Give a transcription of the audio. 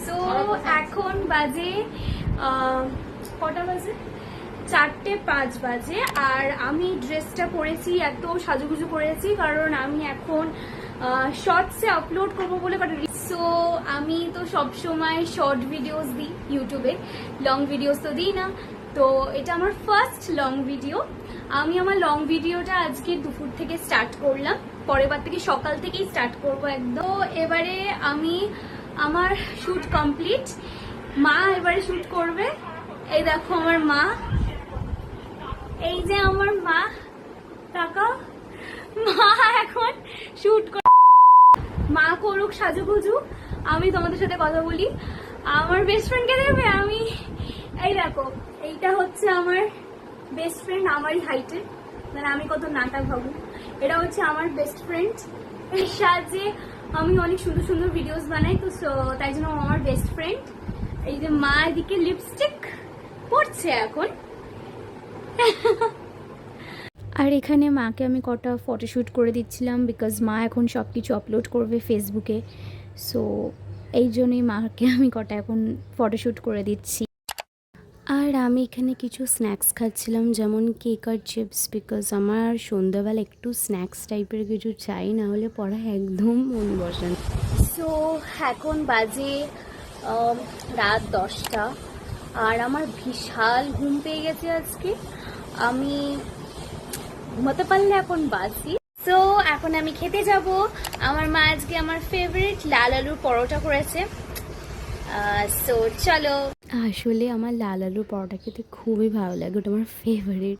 So এখন বাজে কটা বাজে 4:05 বাজে। আর আমি ড্রেসটা পরেছি, এত সাজুগুজু করেছি কারণ আমি এখন শর্টসে আপলোড করবো বলে। সো আমি তো সবসময় শর্ট ভিডিওস দিই ইউটিউবে, লং ভিডিওস তো দিই না। তো এটা আমার ফার্স্ট লং ভিডিও। আমি আমার লং ভিডিওটা আজকে দুপুর থেকে স্টার্ট করলাম, পরের বার থেকে সকাল থেকেই স্টার্ট করবো একদম। এবারে আমি আমার শুট কমপ্লিট, মা এবারে শুট করবে। এই দেখো আমার মা, এই যে আমার মা, টাকা মা এখন শুট করে। মা করুক সাজুগুজু, আমি তোমাদের সাথে কথা বলি। আমার বেস্ট ফ্রেন্ডকে দেবে, আমি এই দেখো, এইটা হচ্ছে আমার বেস্ট ফ্রেন্ড, আমারই হাইটের, মানে আমি কত নাটক ভাবু। এটা হচ্ছে আমার বেস্ট ফ্রেন্ড, এর সাহায্যে আমি অনেক সুন্দর সুন্দর ভিডিওস বানাই, তো তাই জন্য আমার বেস্ট ফ্রেন্ড। এই যে মা এদিকে লিপস্টিক পরছে এখন। আর এখানে মাকে আমি কটা ফটোশ্যুট করে দিচ্ছিলাম, বিকজ মা এখন সব কিছু আপলোড করবে ফেসবুকে। সো এই জন্যই মাকে আমি কটা এখন ফটোশ্যুট করে দিচ্ছি। আর আমি এখানে কিছু স্ন্যাক্স খাচ্ছিলাম, যেমন কেক আর চিপস, বিকজ আমার সন্ধ্যাবেলা একটু স্ন্যাক্স টাইপের কিছু চাই, না হলে পড়া একদম মন বসে না। সো এখন বাজে রাত 10টা, আর আমার বিশাল ঘুম পেয়ে গেছে আজকে। আমি ঘুমাতে পারলে এখন বাসি। সো এখন আমি খেতে যাব। আমার মা আজকে আমার ফেভারিট লাল আলুর পরোটা করেছে। সো চলো। আসলে আমার লাল আলুর পরোটা খেতে খুবই ভালো লাগে, ওটা আমার ফেভারিট।